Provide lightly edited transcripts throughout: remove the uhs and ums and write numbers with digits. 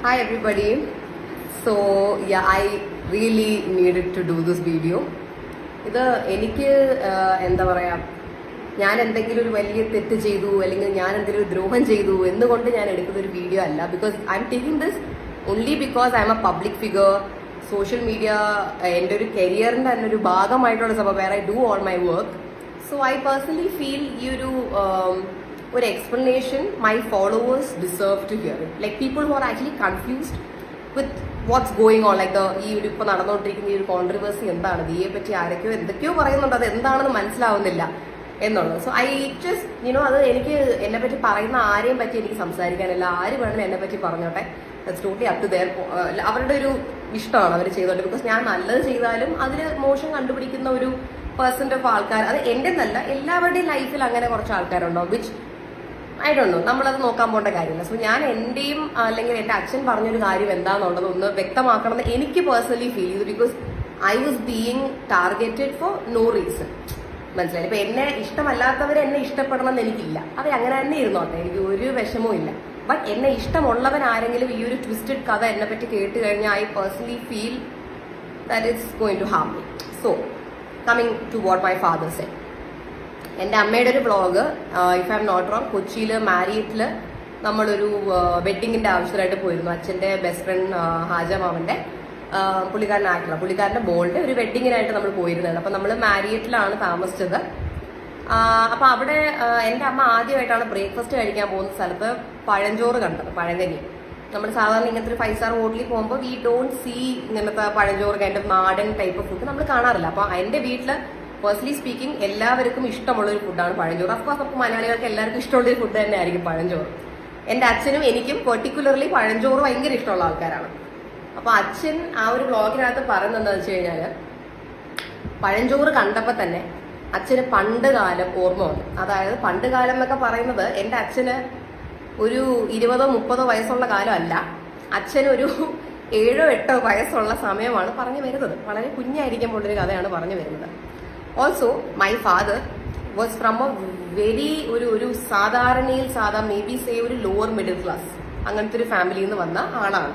Hi everybody. So yeah, I really needed to do this video. ഇത് എനിക്ക് എന്താ പറയാ, ഞാൻ എന്തെങ്കിലും ഒരു വലിയ തെറ്റ് ചെയ്തു അല്ലെങ്കിൽ ഞാൻ എന്തെങ്കിലും ഒരു ദ്രോഹം ചെയ്തു എന്നുകൊണ്ട് ഞാൻ എടുക്കുന്ന ഒരു വീഡിയോ അല്ല. Because I'm taking this only because I'm a public figure. Social media എൻ്റെ ഒരു കരിയറിൻ്റെ തന്നെ ഒരു ഭാഗമായിട്ടുള്ള സംഭവം. Where I do all my work. So I personally feel ഈ ഒരു explanation my followers deserve to hear it. Like people who are actually confused with what's going on, like ഈ ഒരു ഇപ്പൊ നടന്നുകൊണ്ടിരിക്കുന്ന ഈ ഒരു കോൺട്രവേഴ്സി എന്താണ്, ദിയെ പറ്റി ആരൊക്കെയോ എന്തൊക്കെയോ പറയുന്നുണ്ട്, അത് എന്താണെന്ന് മനസ്സിലാവുന്നില്ല എന്നുള്ളത്. സോ ഐ ജസ്റ്റ് അത് എനിക്ക് എന്നെ പറ്റി പറയുന്ന ആരെയും പറ്റി എനിക്ക് സംസാരിക്കാനില്ല. ആര് വേണമെങ്കിലും എന്നെ പറ്റി പറഞ്ഞോട്ടെ. That's totally up to their. അവരുടെ ഒരു ഇഷ്ടമാണ് അവർ ചെയ്തോട്ടെ. ബിക്കോസ് ഞാൻ നല്ലത് ചെയ്താലും അതിൽ മോശം കണ്ടുപിടിക്കുന്ന ഒരു പെർസെന്റ് ഓഫ് ആൾക്കാർ, അത് എൻ്റെ എന്നല്ല, എല്ലാവരുടെയും ലൈഫിൽ അങ്ങനെ കുറച്ച് ആൾക്കാരുണ്ടാവും. വിച്ച് ഐ ഡോണ്ട് നോ, നമ്മളത് നോക്കാൻ പോകേണ്ട കാര്യമില്ല. സോ ഞാൻ എന്റെയും അല്ലെങ്കിൽ എന്റെ അച്ഛൻ പറഞ്ഞൊരു കാര്യം എന്താണെന്നുള്ളത് ഒന്ന് വ്യക്തമാക്കണമെന്ന് എനിക്ക് പേഴ്സണലി ഫീൽ ചെയ്തു. Because I was being targeted for no reason. മനസ്സിലായി? ഇപ്പൊ എന്നെ ഇഷ്ടമല്ലാത്തവരെ എന്നെ ഇഷ്ടപ്പെടണം എന്ന് എനിക്കില്ല. അത് അങ്ങനെ തന്നെ ഇരുന്നോട്ടെ, എനിക്ക് ഒരു വിഷമവും ഇല്ല. ബട്ട് എന്നെ ഇഷ്ടമുള്ളവൻ ആരെങ്കിലും ഈ ഒരു ട്വിസ്റ്റഡ് കഥ എന്നെ പറ്റി കേട്ട് കഴിഞ്ഞാൽ I personally feel that it's going to harm me. So coming to what my father said. എൻ്റെ അമ്മയുടെ ഒരു vlog, if I'm not wrong, കൊച്ചിയിൽ മാരിയറ്റിൽ നമ്മളൊരു വെഡ്ഡിങ്ങിന്റെ ആവശ്യമായിട്ട് പോയിരുന്നു. അച്ഛൻ്റെ ബെസ്റ്റ് ഫ്രണ്ട് ഹാജ മാമന്റെ പുള്ളിക്കാരൻ്റെ മോളുടെ ഒരു വെഡ്ഡിങ്ങിനായിട്ട് നമ്മൾ പോയിരുന്നത്. അപ്പം നമ്മൾ മാരിയറ്റിലാണ് താമസിച്ചത്. അപ്പം അവിടെ എൻ്റെ അമ്മ ആദ്യമായിട്ടാണ് ബ്രേക്ക്ഫാസ്റ്റ് കഴിക്കാൻ പോകുന്ന സ്ഥലത്ത് പഴഞ്ചോറ് കണ്ടത്, പഴങ്കഞ്ഞി. നമ്മൾ സാധാരണ ഇങ്ങനത്തെ ഒരു 5 സ്റ്റാർ ഹോട്ടലിൽ പോകുമ്പോൾ വി ഡോണ്ട് സീ ഇങ്ങനത്തെ പഴഞ്ചോറ് കഴിഞ്ഞ നാടൻ ടൈപ്പ് ഫുഡ് നമ്മൾ കാണാറില്ല. അപ്പോൾ എൻ്റെ വീട്ടിൽ പേഴ്സണലി സ്പീക്കിംഗ് എല്ലാവർക്കും ഇഷ്ടമുള്ള ഒരു ഫുഡാണ് പഴഞ്ചോറ്. അഫ്കോഴ്സ് അപ്പോൾ മലയാളികൾക്ക് എല്ലാവർക്കും ഇഷ്ടമുള്ള ഒരു ഫുഡ് തന്നെ ആയിരിക്കും പഴഞ്ചോറ്. എൻ്റെ അച്ഛനും എനിക്കും പെർട്ടിക്കുലർലി പഴഞ്ചോറ് ഭയങ്കര ഇഷ്ടമുള്ള ആൾക്കാരാണ്. അപ്പൊ അച്ഛൻ ആ ഒരു വ്ളോഗിനകത്ത് പറയുന്നത് എന്താ വെച്ച് കഴിഞ്ഞാല്, പഴഞ്ചോറ് കണ്ടപ്പോൾ തന്നെ അച്ഛന് പണ്ട് കാലം ഓർമ്മ വന്നു. അതായത് പണ്ട് കാലം എന്നൊക്കെ പറയുന്നത് എൻ്റെ അച്ഛന് ഒരു 20-30 വയസ്സുള്ള കാലമല്ല, അച്ഛനൊരു 7-8 വയസ്സുള്ള സമയമാണ് പറഞ്ഞു വരുന്നത്. വളരെ കുഞ്ഞായിരിക്കുമ്പോൾ ഒരു കഥയാണ് പറഞ്ഞു വരുന്നത്. Also my father was from A very ഒരു സാധാരണയിൽ മേ ബി സേ ഒരു ലോവർ മിഡിൽ ക്ലാസ് അങ്ങനത്തെ ഒരു ഫാമിലിയിൽ നിന്ന് വന്ന ആളാണ്.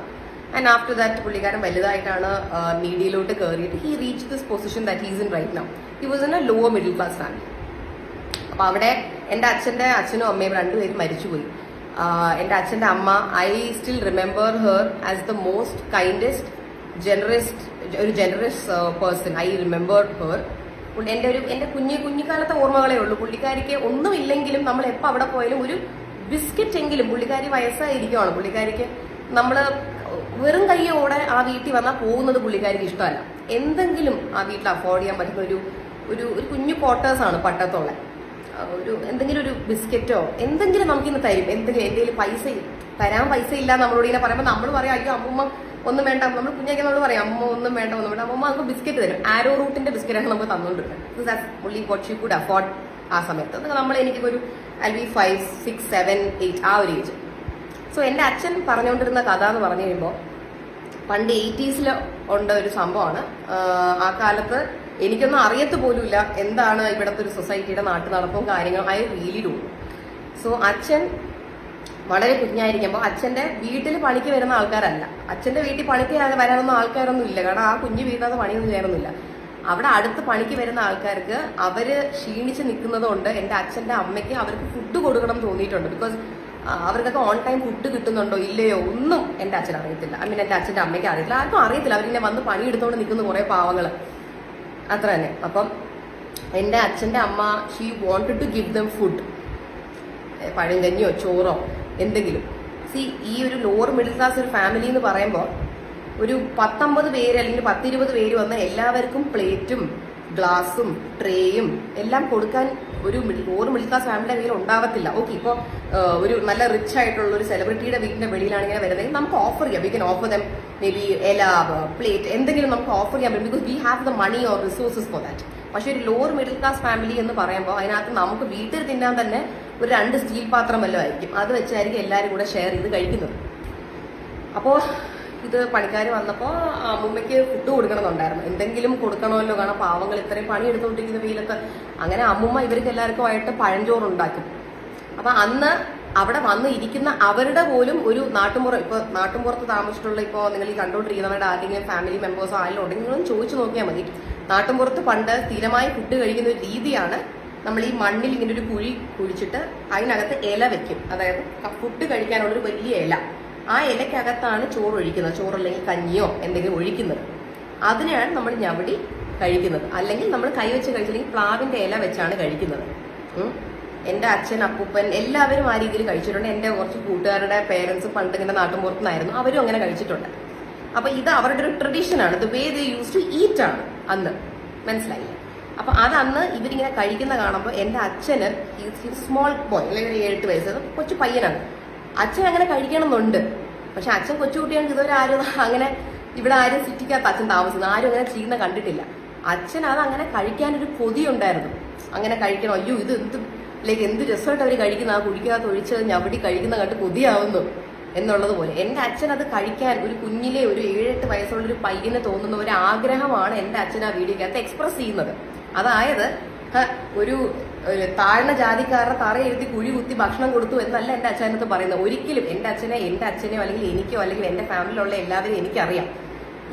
ആൻഡ് ആഫ്റ്റർ ദാറ്റ് പുള്ളിക്കാരൻ വലുതായിട്ടാണ് മീഡിയയിലോട്ട് കയറിയിട്ട് he reach this position that he's in right now. He was in a lower middle class family. അപ്പൊ അവിടെ എൻ്റെ അച്ഛനും അമ്മയും രണ്ടുപേരും മരിച്ചുപോയി. എൻ്റെ അച്ഛൻ്റെ അമ്മ, I still remember her as the most kindest generous person. I remember her. എൻ്റെ കുഞ്ഞിക്കാലത്തെ ഓർമ്മകളേ ഉള്ളൂ. പുള്ളിക്കാരിക്ക് ഒന്നുമില്ലെങ്കിലും നമ്മൾ എപ്പോൾ അവിടെ പോയാലും ഒരു ബിസ്ക്കറ്റ് എങ്കിലും, പുള്ളിക്കാരി വയസ്സായിരിക്കുവാണ്, പുള്ളിക്കാരിക്ക് നമ്മൾ വെറും കയ്യോടെ ആ വീട്ടിൽ വന്നാൽ പോകുന്നത് പുള്ളിക്കാരിക്ക് ഇഷ്ടമല്ല. എന്തെങ്കിലും ആ വീട്ടിൽ അഫോർഡ് ചെയ്യാൻ പറ്റുന്ന ഒരു കുഞ്ഞു ക്വാർട്ടേഴ്സാണ് പട്ടത്തുള്ള എന്തെങ്കിലും ഒരു ബിസ്ക്കറ്റോ എന്തെങ്കിലും നമുക്കിന്ന് തരും. എന്തെങ്കിലും പൈസ ഇല്ല നമ്മളോട് ഇങ്ങനെ പറയുമ്പോൾ നമ്മൾ പറയാം, അയ്യോ അമ്മൂമ്മ ഒന്നും വേണ്ട. നമ്മൾ കുഞ്ഞാക്കി നമ്മൾ പറയാം, അമ്മ ഒന്നും വേണ്ട. അമ്മമ്മ നമുക്ക് ബിസ്ക്കറ്റ് തരും. ആരോ റൂട്ടിന്റെ ബിസ്ക്കറ്റാണ് നമുക്ക് തന്നുകൊണ്ടിരുന്നത്. അഫോർഡ് ആ സമയത്ത് എനിക്കൊരു അല്ലെങ്കിൽ 5, 6, 7, 8 ആ ഒരു ഏജ്. സോ എൻ്റെ അച്ഛൻ പറഞ്ഞുകൊണ്ടിരുന്ന കഥ എന്ന് പറഞ്ഞു കഴിയുമ്പോൾ പണ്ട് 80s ഉണ്ട ഒരു സംഭവമാണ്. ആ കാലത്ത് എനിക്കൊന്നും അറിയത്ത് പോലുമില്ല എന്താണ് ഇവിടുത്തെ ഒരു സൊസൈറ്റിയുടെ നാട്ടു നടപ്പും കാര്യങ്ങളും. I really do. സോ അച്ഛൻ വളരെ കുഞ്ഞായിരിക്കുമ്പോൾ അച്ഛൻ്റെ വീട്ടിൽ പണിക്ക് വരുന്ന ആൾക്കാരല്ല, അച്ഛൻ്റെ വീട്ടിൽ പണിക്ക് വരാനൊന്നും ആൾക്കാരൊന്നും ഇല്ല. കാരണം ആ കുഞ്ഞു വീട്ടിനകത്ത് പണിയൊന്നും ചെയ്യാനൊന്നുമില്ല. അവിടെ അടുത്ത് പണിക്ക് വരുന്ന ആൾക്കാർക്ക് അവര് ക്ഷീണിച്ച് നിൽക്കുന്നത് കൊണ്ട് എൻ്റെ അച്ഛൻ്റെ അമ്മയ്ക്ക് അവർക്ക് ഫുഡ് കൊടുക്കണം തോന്നിയിട്ടുണ്ട്. ബിക്കോസ് അവർക്കൊക്കെ ഓൺ ടൈം ഫുഡ് കിട്ടുന്നുണ്ടോ ഇല്ലയോ ഒന്നും എൻ്റെ അച്ഛൻ അറിയത്തില്ല. ഐ മീൻ എൻ്റെ അച്ഛൻ്റെ അമ്മയ്ക്ക് അറിയത്തില്ല, ആർക്കും അറിയത്തില്ല. അവരിങ്ങനെ വന്ന് പണിയെടുത്തോണ്ട് നിൽക്കുന്ന കുറേ പാവങ്ങൾ അത്ര തന്നെ. അപ്പം എൻ്റെ അച്ഛൻ്റെ അമ്മ she wanted to give them food, പഴങ്കഞ്ഞിയോ ചോറോ എന്തെങ്കിലും. ഈ ഒരു ലോവർ മിഡിൽ ക്ലാസ് ഒരു ഫാമിലി എന്ന് പറയുമ്പോൾ ഒരു 19 പേര് അല്ലെങ്കിൽ 10-20 പേര് വന്ന എല്ലാവർക്കും പ്ലേറ്റും ഗ്ലാസും ട്രേയും എല്ലാം കൊടുക്കാൻ ഒരു ലോവർ മിഡിൽ ക്ലാസ് ഫാമിലിയുടെ കയ്യിൽ ഉണ്ടാവത്തില്ല. ഓക്കെ, ഇപ്പോൾ ഒരു നല്ല റിച്ച് ആയിട്ടുള്ള ഒരു സെലിബ്രിറ്റിയുടെ വീടിന്റെ വെളിയിലാണ് ഇങ്ങനെ വരുന്നത്, നമുക്ക് ഓഫർ ചെയ്യാം. We can offer them maybe എല, പ്ലേറ്റ് എന്തെങ്കിലും നമുക്ക് ഓഫർ ചെയ്യാൻ പറ്റും. Because we have the money or resources for that. പക്ഷെ ഒരു ലോവർ മിഡിൽ ക്ലാസ് ഫാമിലി എന്ന് പറയുമ്പോൾ അതിനകത്ത് നമുക്ക് വീട്ടിൽ തിന്നാൻ തന്നെ ഒരു 2 സ്റ്റീൽ പാത്രം വല്ലതും ആയിരിക്കും. അത് വെച്ചായിരിക്കും എല്ലാവരും കൂടെ ഷെയർ ചെയ്ത് കഴിക്കുന്നത്. അപ്പോൾ ഇത് പണിക്കാർ വന്നപ്പോൾ അമ്മൂമ്മയ്ക്ക് ഫുഡ് കൊടുക്കണമെന്നുണ്ടായിരുന്നു, എന്തെങ്കിലും കൊടുക്കണമല്ലോ. കാരണം പാവങ്ങൾ ഇത്രയും പണി എടുത്തുകൊണ്ടിരിക്കുന്ന വെയിലത്ത്. അങ്ങനെ അമ്മൂമ്മ ഇവർക്ക് എല്ലാവർക്കും ആയിട്ട് പഴഞ്ചോറ് ഉണ്ടാക്കും. അപ്പൊ അന്ന് അവിടെ വന്ന് ഇരിക്കുന്ന അവരുടെ പോലും ഒരു നാട്ടുമ്പുറത്ത് താമസിച്ചിട്ടുള്ള ഇപ്പോൾ നിങ്ങൾ ഈ കണ്ടുകൊണ്ടിരിക്കുന്നവരുടെ ആരെങ്കിലും ഫാമിലി മെമ്പേഴ്സോ ആരെങ്കിലും ഉണ്ടെങ്കിൽ നിങ്ങളും ചോദിച്ചു നോക്കിയാൽ മതി. നാട്ടുമ്പുറത്ത് പണ്ട് സ്ഥിരമായി ഫുഡ് കഴിക്കുന്ന ഒരു രീതിയാണ്, നമ്മൾ ഈ മണ്ണിൽ ഇങ്ങനെ ഒരു കുഴി കുഴിച്ചിട്ട് അതിനകത്ത് ഇല വെക്കും. അതായത് ഫുഡ് കഴിക്കാനുള്ളൊരു വലിയ ഇല, ആ ഇലക്കകത്താണ് ചോറ് ഒഴിക്കുന്നത്. ചോറല്ലെങ്കിൽ കഞ്ഞിയോ എന്തെങ്കിലും ഒഴിക്കുന്നത്. അതിനെയാണ് നമ്മൾ ഞവടി കഴിക്കുന്നത്. അല്ലെങ്കിൽ നമ്മൾ കൈവച്ച് കഴിച്ചില്ലെങ്കിൽ പ്ലാവിന്റെ ഇല വെച്ചാണ് കഴിക്കുന്നത്. എൻ്റെ അച്ഛൻ, അപ്പൂപ്പൻ എല്ലാവരും ആ രീതിയിൽ കഴിച്ചിട്ടുണ്ട്. എൻ്റെ കുറച്ച് കൂട്ടുകാരുടെ പേരൻസ് പണ്ട് ഇങ്ങനെ നാട്ടുമ്പുറത്തുനിന്നായിരുന്നു, അവരും അങ്ങനെ കഴിച്ചിട്ടുണ്ട്. അപ്പൊ ഇത് അവരുടെ ഒരു ട്രഡീഷനാണ്. The way they use to eat ആണ് അന്ന്. മനസ്സിലായില്ലേ? അപ്പൊ അത് അന്ന് ഇവരിങ്ങനെ കഴിക്കുന്ന കാണുമ്പോൾ എൻ്റെ അച്ഛന് സ്മോൾ ബോയ്, അല്ലെങ്കിൽ 7-8 വയസ്സ് കൊച്ചു പയ്യനാണ്. അച്ഛൻ അങ്ങനെ കഴിക്കണമെന്നുണ്ട്. പക്ഷെ അച്ഛൻ കൊച്ചുകുട്ടിയാണ്. ഇതുവരെ ആരും അങ്ങനെ ഇവിടെ ആരും സിറ്റിക്കകത്ത് അച്ഛൻ താമസിക്കുന്നത് ആരും അങ്ങനെ ചെയ്യുന്ന കണ്ടിട്ടില്ല. അച്ഛൻ അത് അങ്ങനെ കഴിക്കാനൊരു കൊതിയുണ്ടായിരുന്നു. അങ്ങനെ കഴിക്കണം, അയ്യോ ഇത് എന്ത് രസമായിട്ട് അവർ കഴിക്കുന്ന, ആ കുഴിക്കകത്ത് ഒഴിച്ച് ഞവടി കഴിക്കുന്ന കണ്ട് കൊതിയാവുന്നു എന്നുള്ളതുപോലെ എൻ്റെ അച്ഛൻ അത് കഴിക്കാൻ ഒരു കുഞ്ഞിലെ ഒരു 7-8 വയസ്സുള്ളൊരു പയ്യന് തോന്നുന്ന ഒരു ആഗ്രഹമാണ് എൻ്റെ അച്ഛൻ ആ വീഡിയോക്കകത്ത് എക്സ്പ്രസ് ചെയ്യുന്നത്. അതായത് ഒരു താഴ്ന്ന ജാതിക്കാരുടെ തറ എഴുതി കുഴി കുത്തി ഭക്ഷണം കൊടുത്തു എന്നല്ല എൻ്റെ അച്ഛനകത്ത് പറയുന്നത്. ഒരിക്കലും എൻ്റെ അച്ഛനെയോ അല്ലെങ്കിൽ എനിക്കോ അല്ലെങ്കിൽ എൻ്റെ ഫാമിലിയിലുള്ള എല്ലാവരും എനിക്കറിയാം.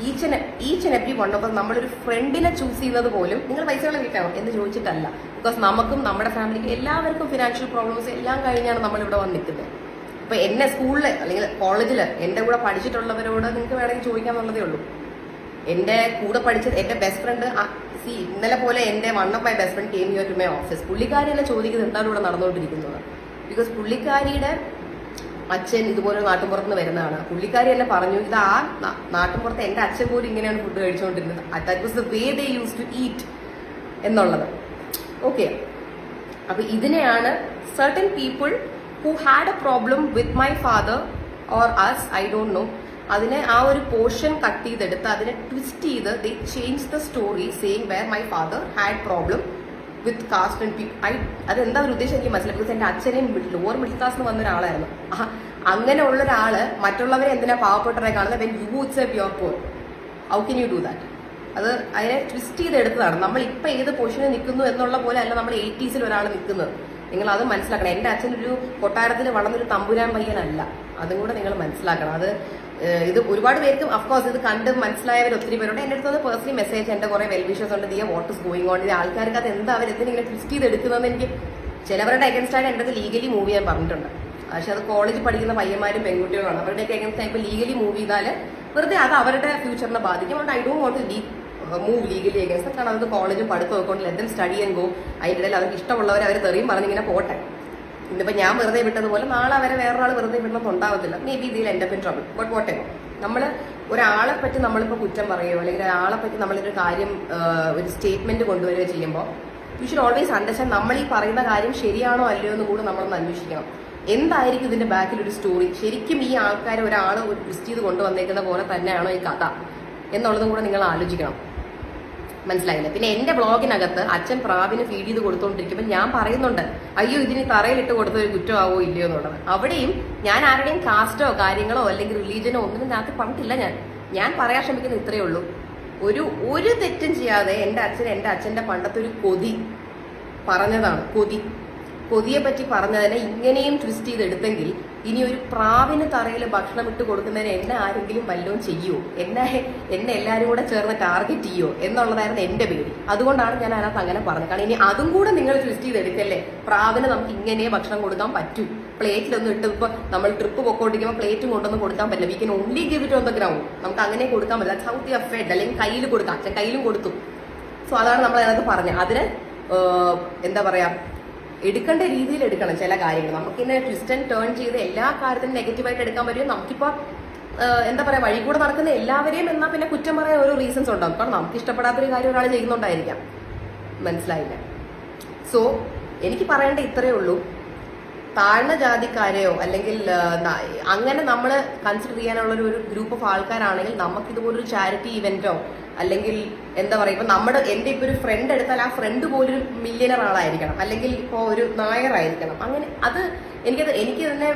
Each and every one of നമ്മളൊരു ഫ്രണ്ടിനെ ചൂസ് ചെയ്യുന്നത് പോലും നിങ്ങൾ പൈസകളെ വീട്ടാണോ എന്ന് ചോദിച്ചിട്ടല്ല. ബിക്കോസ് നമുക്കും നമ്മുടെ ഫാമിലിക്കും എല്ലാവർക്കും ഫിനാൻഷ്യൽ പ്രോബ്ലംസ് എല്ലാം കഴിഞ്ഞാണ് നമ്മളിവിടെ വന്ന് നിൽക്കുന്നത്. അപ്പൊ എന്നെ സ്കൂളിൽ അല്ലെങ്കിൽ കോളേജിൽ എൻ്റെ കൂടെ പഠിച്ചിട്ടുള്ളവരോട് നിങ്ങൾക്ക് വേണമെങ്കിൽ ചോദിക്കാന്നുള്ളതേ ഉള്ളൂ. എൻ്റെ കൂടെ പഠിച്ചത് എൻ്റെ ബെസ്റ്റ് ഫ്രണ്ട് ഇന്നലെ പോലെ എൻ്റെ one of my best friend came here to my office. പുള്ളിക്കാരി എന്നെ ചോദിക്കുന്നത് എന്താണ് ഇവിടെ നടന്നുകൊണ്ടിരിക്കുന്നത്. ബിക്കോസ് പുള്ളിക്കാരിയുടെ അച്ഛൻ ഇതുപോലെ നാട്ടുമ്പുറത്ത് വരുന്നതാണ്. പുള്ളിക്കാരി എന്നെ പറഞ്ഞു, ഇത് ആ നാട്ടുമ്പുറത്ത് എൻ്റെ അച്ഛൻ പോലും ഇങ്ങനെയാണ് ഫുഡ് കഴിച്ചുകൊണ്ടിരുന്നത്. That was the way they use to eat എന്നുള്ളത്. ഓക്കെ, അപ്പൊ ഇതിനെയാണ് certain people who had a problem with my father or us, I don't know, അതിനെ ആ ഒരു പോർഷൻ കട്ട് ചെയ്തെടുത്ത് അതിനെ ട്വിസ്റ്റ് ചെയ്ത് they change the story saying where my father had problem with caste and people. അതെന്താ ഒരു ഉദ്ദേശം എനിക്ക് മനസ്സിലായി. ബിക്കോസ് എൻ്റെ അച്ഛനെയും ലോവർ മിഡിൽ ക്ലാസ്സിൽ വന്ന ഒരാളായിരുന്നു. അങ്ങനെ ഉള്ള ഒരാള് മറ്റുള്ളവരെ എന്തിനാ പാവപ്പെട്ടവരെ കാണുന്നത്? When you itself your poor, how can you do that? അത് അതിനെ ട്വിസ്റ്റ് ചെയ്തെടുത്തതാണ്. നമ്മൾ ഇപ്പൊ ഏത് പൊസിഷനിൽ നിൽക്കുന്നു എന്നുള്ള പോലെ അല്ല നമ്മൾ 80s ഒരാൾ നിൽക്കുന്നത്. നിങ്ങൾ അത് മനസ്സിലാക്കണം. എൻ്റെ അച്ഛനൊരു കൊട്ടാരത്തിൽ വളർന്നൊരു തമ്പുരാൻ പയ്യനല്ല. അതും കൂടെ നിങ്ങൾ മനസ്സിലാക്കണം. അത് ഇത് ഒരുപാട് പേർക്ക് അഫ്കോഴ്സ് ഇത് കണ്ട് മനസ്സിലായവർ ഒത്തിരി പേരുണ്ട്. എൻ്റെ അടുത്ത് പേഴ്സണലി മെസ്സേജ്, എൻ്റെ കുറെ വെൽവിഷേഴ്സ് ഉണ്ട്, Diya what is going on. ഇത് ആൾക്കാർക്ക് അത് എന്താ അവർ എന്തിനെ ട്വിസ്റ്റ് ചെയ്ത് എടുക്കുന്നതെന്ന് എനിക്ക് ചിലവരുടെ അഗൻസ്റ്റ് ആയിട്ട് എൻ്റെ അടുത്ത് ലീഗലി മൂവ് ചെയ്യാൻ പറഞ്ഞിട്ടുണ്ട്. പക്ഷെ അത് കോളേജിൽ പഠിക്കുന്ന പയ്യന്മാരും പെൺകുട്ടികളാണ്. അവരുടെയൊക്കെ അഗൻസ്റ്റ് ആയിട്ട് ലീഗലി മൂവ് ചെയ്താൽ വെറുതെ അത് അവരുടെ ഫ്യൂച്ചറിനെ ബാധിക്കും. അതുകൊണ്ട് I don't want to move legally against. കാരണം അത് കോളേജും പഠിത്തം ഒക്കെ let them study and go. അതിൻ്റെ ഇടയിൽ അവർക്ക് ഇഷ്ടമുള്ളവർ അവർ തെറിയും പറഞ്ഞിങ്ങനെ പോട്ടെ. ഇന്നിപ്പോൾ ഞാൻ വെറുതെ വിട്ടതുപോലെ നാളെ അവരെ വേറൊരാൾ വെറുതെ വിടണമെന്നുണ്ടാവത്തില്ല. മേ ബി ഇതിൽ എൻ്റെ പിൻ ട്രബിൾ. ബട്ട് വാട്ട് എവർ, നമ്മൾ ഒരാളെ പറ്റി നമ്മളിപ്പോൾ കുറ്റം പറയുകയോ അല്ലെങ്കിൽ ഒരാളെ പറ്റി നമ്മളൊരു കാര്യം ഒരു സ്റ്റേറ്റ്മെന്റ് കൊണ്ടുവരികയോ ചെയ്യുമ്പോൾ യു ഷുഡ് ഓൾവേസ് അണ്ടർസ്റ്റാൻഡ് നമ്മൾ ഈ പറയുന്ന കാര്യം ശരിയാണോ അല്ലയോ എന്ന് കൂടി നമ്മളൊന്ന് അന്വേഷിക്കണം. എന്തായിരിക്കും ഇതിന്റെ ബാക്കിൽ ഒരു സ്റ്റോറി? ശരിക്കും ഈ ആൾക്കാരെ ഒരാൾ ഒരു ട്വിസ്റ്റ് ചെയ്ത് കൊണ്ടുവന്നേക്കുന്ന പോലെ തന്നെയാണോ ഈ കഥ എന്നുള്ളതും കൂടെ നിങ്ങൾ ആലോചിക്കണം. മനസ്സിലായില്ല? പിന്നെ എന്റെ ബ്ലോഗിനകത്ത് അച്ഛൻ പ്രാവിന് ഫീഡ് ചെയ്ത് കൊടുത്തോണ്ടിരിക്കുമ്പോൾ ഞാൻ പറയുന്നുണ്ട്, അയ്യോ ഇതിന് തറയിലിട്ട് കൊടുത്ത ഒരു കുറ്റമാവോ ഇല്ലയോ എന്നുള്ളത്. അവിടെയും ഞാൻ ആരുടെയും കാസ്റ്റോ കാര്യങ്ങളോ അല്ലെങ്കിൽ റിലീജനോ ഒന്നും ഇതിനകത്ത് പറഞ്ഞിട്ടില്ല. ഞാൻ പറയാൻ ശ്രമിക്കുന്ന ഇത്രയേ ഉള്ളൂ. ഒരു തെറ്റും ചെയ്യാതെ എൻ്റെ അച്ഛൻ്റെ പണ്ടത്തെ ഒരു കൊതി പറഞ്ഞതാണ്. കൊതിയെ പറ്റി പറഞ്ഞതിനെ ഇങ്ങനെയും ട്വിസ്റ്റ് ചെയ്തെടുത്തെങ്കിൽ ഇനി ഒരു പ്രാവിന് തറയിൽ ഭക്ഷണം ഇട്ട് കൊടുക്കുന്നതിന് എന്നെ ആരെങ്കിലും വല്ലതും ചെയ്യുമോ? എന്നെ എല്ലാവരും കൂടെ ചേർന്ന് ടാർഗറ്റ് ചെയ്യുമോ എന്നുള്ളതായിരുന്നു എൻ്റെ പേര്. അതുകൊണ്ടാണ് ഞാൻ അതിനകത്ത് അങ്ങനെ പറഞ്ഞത്. കാരണം ഇനി അതും കൂടെ നിങ്ങൾ ട്വിസ്റ്റ് ചെയ്തെടുക്കല്ലേ. പ്രാവിന് നമുക്ക് ഇങ്ങനെ ഭക്ഷണം കൊടുക്കാൻ പറ്റൂ. പ്ലേറ്റിലൊന്നും ഇട്ട് ഇപ്പോൾ നമ്മൾ ട്രിപ്പ് പൊക്കോണ്ടിരിക്കുമ്പോൾ പ്ലേറ്റും കൊണ്ടൊന്നും കൊടുക്കാൻ പറ്റില്ല. We can only give it on the ground. നമുക്ക് അങ്ങനെ കൊടുക്കാൻ പറ്റില്ല. That's how they are fed. അല്ലെങ്കിൽ കയ്യിൽ കൊടുക്കാം. അച്ഛൻ കയ്യിലും കൊടുത്തു. സോ അതാണ് നമ്മൾ അതിനകത്ത് പറഞ്ഞത്. അതിന് എന്താ പറയാ, എടുക്കേണ്ട രീതിയിൽ എടുക്കണം ചില കാര്യങ്ങൾ. നമുക്കിന്നെ ട്വിസ്റ്റ് ആൻഡ് ടേൺ ചെയ്ത് എല്ലാ കാര്യത്തിനും നെഗറ്റീവായിട്ട് എടുക്കാൻ പറ്റും. നമുക്കിപ്പോ എന്താ പറയാ, വഴി കൂടെ നടക്കുന്ന എല്ലാവരെയും എന്നാ പിന്നെ കുറ്റം പറയാൻ ഓരോ റീസൺസ് ഉണ്ടാവും. കാരണം നമുക്ക് ഇഷ്ടപ്പെടാത്തൊരു കാര്യം ഒരാൾ ചെയ്യുന്നുണ്ടായിരിക്കാം. മനസ്സിലായില്ല? സോ എനിക്ക് പറയേണ്ട ഇത്രയേ ഉള്ളൂ. താഴ്ന്ന ജാതിക്കാരെയോ അല്ലെങ്കിൽ അങ്ങനെ നമ്മൾ കൺസിഡർ ചെയ്യാനുള്ള ഒരു ഗ്രൂപ്പ് ഓഫ് ആൾക്കാരാണെങ്കിൽ നമുക്കിതുപോലൊരു ചാരിറ്റി ഇവന്റോ അല്ലെങ്കിൽ എന്താ പറയുക, ഇപ്പൊ എന്റെ ഇപ്പൊ ഒരു ഫ്രണ്ട് എടുത്താൽ ആ ഫ്രണ്ട് പോലൊരു മില്യണർ ആളായിരിക്കണം, അല്ലെങ്കിൽ ഇപ്പോൾ ഒരു നായറായിരിക്കണം. അങ്ങനെ എനിക്ക് തന്നെ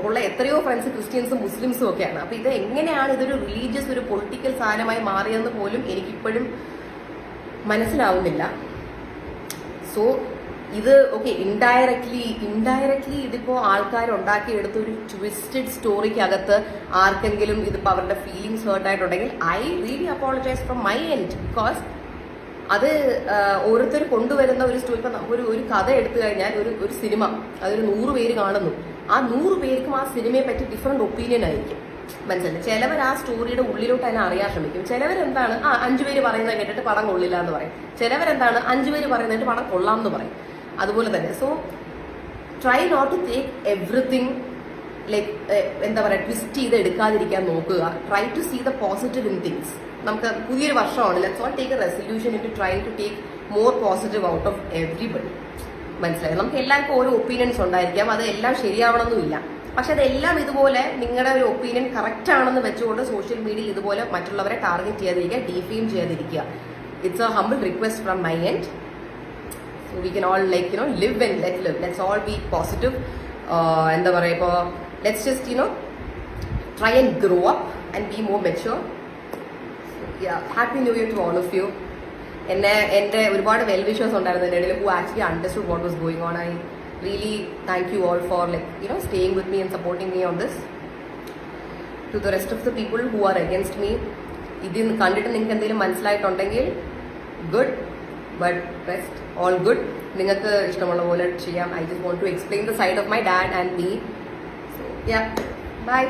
ഉള്ള എത്രയോ ഫ്രണ്ട്സ് ക്രിസ്ത്യൻസും മുസ്ലിംസും ഒക്കെയാണ്. അപ്പൊ ഇത് എങ്ങനെയാണ് ഇതൊരു റിലീജിയസ് ഒരു പൊളിറ്റിക്കൽ സാധനമായി മാറിയെന്ന് പോലും എനിക്കിപ്പോഴും മനസ്സിലാവുന്നില്ല. സോ ഇത് ഓക്കെ ഇൻഡയറക്ട്ലി ഇതിപ്പോ ആൾക്കാർ ഉണ്ടാക്കിയെടുത്ത ഒരു ട്വിസ്റ്റഡ് സ്റ്റോറിക്കകത്ത് ആർക്കെങ്കിലും ഇതിപ്പോ അവരുടെ ഫീലിങ്സ് ഹേർട്ട് ആയിട്ടുണ്ടെങ്കിൽ I really apologise from my end. Because അത് ഓരോരുത്തർ കൊണ്ടുവരുന്ന ഒരു സ്റ്റോറി. ഇപ്പൊ ഒരു കഥ എടുത്തു കഴിഞ്ഞാൽ ഒരു സിനിമ അതൊരു 100 പേര് കാണുന്നു. ആ 100 പേർക്കും ആ സിനിമയെ പറ്റി ഡിഫറെന്റ് ഒപ്പീനിയൻ ആയിരിക്കും. മനസ്സിലായി? ചിലവർ ആ സ്റ്റോറിയുടെ ഉള്ളിലോട്ട് തന്നെ അറിയാൻ ശ്രമിക്കും. ചിലവരെന്താണ് 5 പേര് പറയുന്നത് കേട്ടിട്ട് പടം കൊള്ളില്ല എന്ന് പറയും. ചിലവരെന്താണ് 5 പേര് പറയുന്നതിട്ട് പടം കൊള്ളാം എന്ന് പറയും. അതുപോലെ തന്നെ so try not to take everything like എന്താ പറയുക ട്വിസ്റ്റ് ചെയ്ത് എടുക്കാതിരിക്കാൻ നോക്കുക. Try to see the positive in things. നമുക്ക് പുതിയൊരു വർഷമാണ്. Let's all take a resolution in to try to take more positive out of everybody. മനസ്സിലായി? നമുക്ക് എല്ലാവർക്കും ഓരോ ഒപ്പീനിയൻസ് ഉണ്ടായിരിക്കാം. അത് എല്ലാം ശരിയാവണമെന്നില്ല. പക്ഷെ അതെല്ലാം ഇതുപോലെ നിങ്ങളുടെ ഒരു ഒപ്പീനിയൻ കറക്റ്റ് ആണെന്ന് വെച്ചുകൊണ്ട് സോഷ്യൽ മീഡിയയിൽ ഇതുപോലെ മറ്റുള്ളവരെ ടാർഗറ്റ് ചെയ്യാതിരിക്കുക, ഡീഫെയിം ചെയ്യാതിരിക്കുക. It's a humble request from my end. So we can all like live and let live. Let's all be positive. എന്താ പറയുക, ഇപ്പോൾ let's just try and grow up and be more mature. Happy new year to all of you. എൻ്റെ ഒരുപാട് well wishers ഉണ്ടായിരുന്നു എൻ്റെ ഇടയിൽ, who actually understood what was going on. I really thank you all for staying with me and supporting me on this. To the rest of the people who are against me, idin kandittu ninge endeyum manasilayittundeങ്കിൽ good, but rest all good. ningalku ishtamulla pole cheyyam. I just want to explain the side of my dad and me. So yeah, bye.